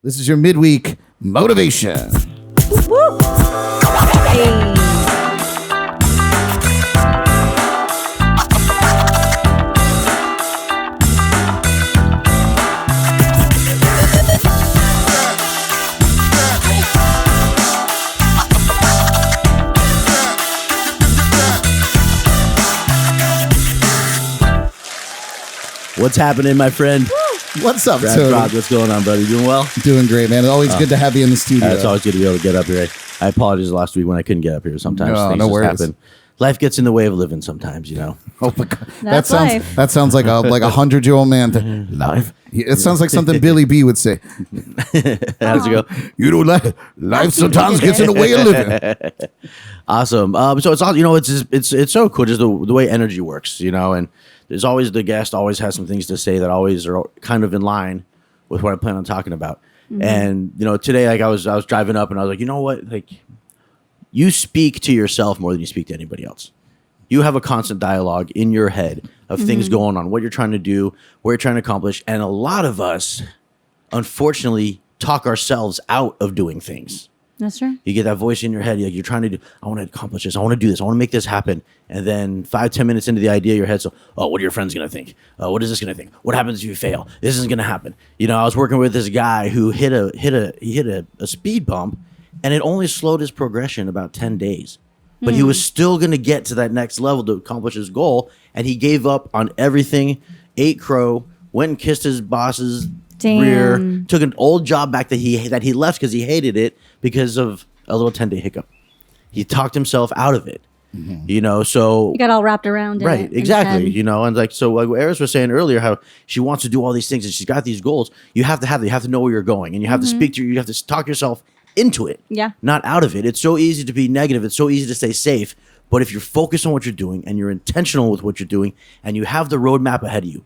This is your midweek motivation. Woo! Hey. What's happening, my friend? What's up, Brad Tony? Brock, what's going on, buddy? Doing well? Doing great, man. It's always good to have you in the studio. It's always good to be able to get up here. I apologize last week when I couldn't get up here. Sometimes things no just worries. happen. Life gets in the way of living sometimes, you know. Oh my God. That's life. That sounds like a 100-year-old man. Life. It sounds like something Billy B would say. How's it go? You know, life sometimes gets in the way of living. Awesome. So it's all, you know, it's so cool just the way energy works, you know, and there's always the guest always has some things to say that always are kind of in line with what I plan on talking about. Mm-hmm. And, you know, today, like I was driving up and I was like, you know what, like you speak to yourself more than you speak to anybody else. You have a constant dialogue in your head of things going on, what you're trying to do, what you're trying to accomplish. And a lot of us, unfortunately, talk ourselves out of doing things. That's true. You get that voice in your head. You're trying to do, I want to accomplish this. I want to do this. I want to make this happen. And then 5-10 minutes into the idea, your head's so, oh, what are your friends going to think? What is this going to think? What happens if you fail? This isn't going to happen. You know, I was working with this guy who hit a speed bump, and it only slowed his progression about 10 days. But he was still going to get to that next level to accomplish his goal. And he gave up on everything, ate crow, went and kissed his boss's rear, took an old job back that he left because he hated it because of a little 10-day hiccup. He talked himself out of it, you know, so. You got all wrapped around in right, it exactly, instead. you know, and like, so like what Eris was saying earlier, how she wants to do all these things and she's got these goals. You have to know where you're going, and you have to speak to, you have to talk yourself into it, not out of it. It's so easy to be negative. It's so easy to stay safe. But if you're focused on what you're doing and you're intentional with what you're doing and you have the roadmap ahead of you,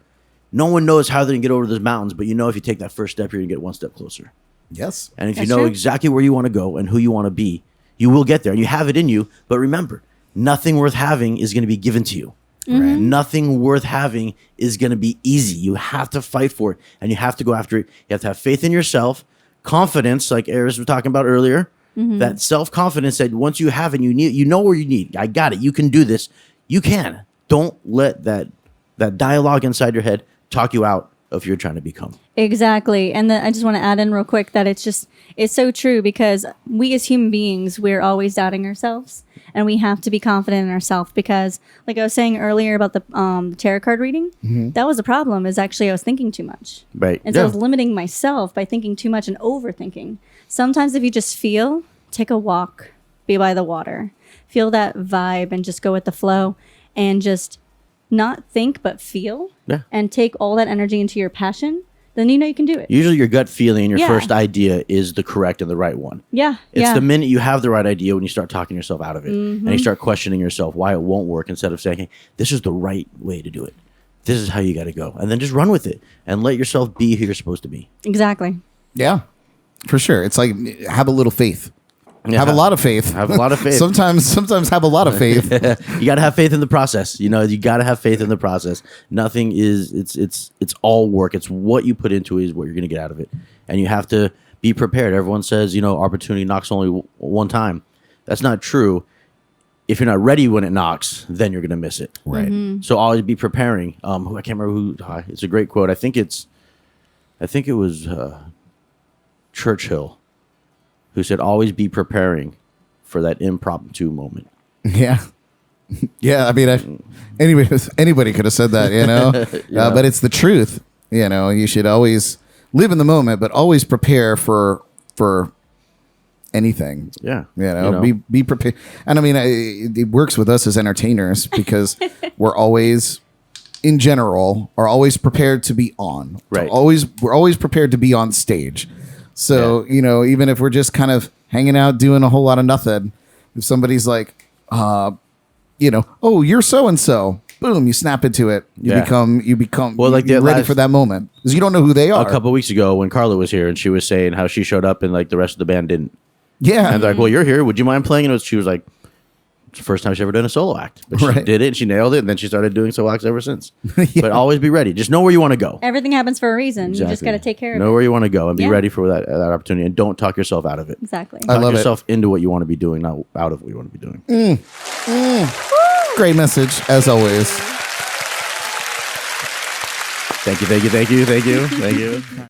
no one knows how they're going to get over those mountains, but you know if you take that first step, you're going to get one step closer. Yes. And if That's you know true. exactly where you want to go and who you want to be, you will get there. And you have it in you. But remember, nothing worth having is going to be given to you. Right? Nothing worth having is going to be easy. You have to fight for it, and you have to go after it. You have to have faith in yourself, confidence, like Eris was talking about earlier. That self-confidence that once you have it, you know where you need. I got it. You can do this. You can. Don't let that dialogue inside your head talk you out of who you're trying to become. Exactly. And then I just want to add in real quick that it's so true, because we as human beings, we're always doubting ourselves, and we have to be confident in ourselves, because like I was saying earlier about the tarot card reading, that was the problem, is actually I was thinking too much. Right. And so I was limiting myself by thinking too much and overthinking. Sometimes if you just feel, take a walk, be by the water, feel that vibe and just go with the flow, and just not think but feel, and take all that energy into your passion, then you know you can do it. Usually your gut feeling and your first idea is the correct and the right one. It's the minute you have the right idea when you start talking yourself out of it, and you start questioning yourself why it won't work, instead of saying, hey, this is the right way to do it. This is how you got to go. And then just run with it and let yourself be who you're supposed to be. Exactly. Yeah, for sure. It's like, have a little faith. Have a lot of faith. Have a lot of faith. Sometimes have a lot of faith. You got to have faith in the process. You know, you got to have faith in the process. Nothing is, it's all work. It's what you put into it is what you're going to get out of it. And you have to be prepared. Everyone says, you know, opportunity knocks only one time. That's not true. If you're not ready when it knocks, then you're going to miss it. Right. So always be preparing. I can't remember who, it's a great quote. I think it was Churchill, who said, always be preparing for that impromptu moment. Yeah. Yeah. I mean, anybody could have said that, you know, but it's the truth. You know, you should always live in the moment, but always prepare for anything. Yeah. You know, be prepared. And I mean, it works with us as entertainers, because we're always, in general, are always prepared to be on. Right. We're always prepared to be on stage. So, you know, even if we're just kind of hanging out doing a whole lot of nothing, if somebody's like, you know, oh, you're so-and-so, boom, you snap into it. You become well, like you're ready for that moment, because you don't know who they are. A couple of weeks ago when Carla was here and she was saying how she showed up and like the rest of the band didn't. Yeah. And they're like, well, you're here. Would you mind playing? And she was like, It's the first time she ever done a solo act. But she Right. did it, and she nailed it, and then she started doing solo acts ever since. But always be ready. Just know where you want to go. Everything happens for a reason. You just Exactly. got to take care of Know it. where you want to go and be Yeah. ready for that opportunity, and don't talk yourself out of it. Exactly. I Talk love it. yourself into what you want to be doing, not out of what you want to be doing. Great message, as always. Thank you.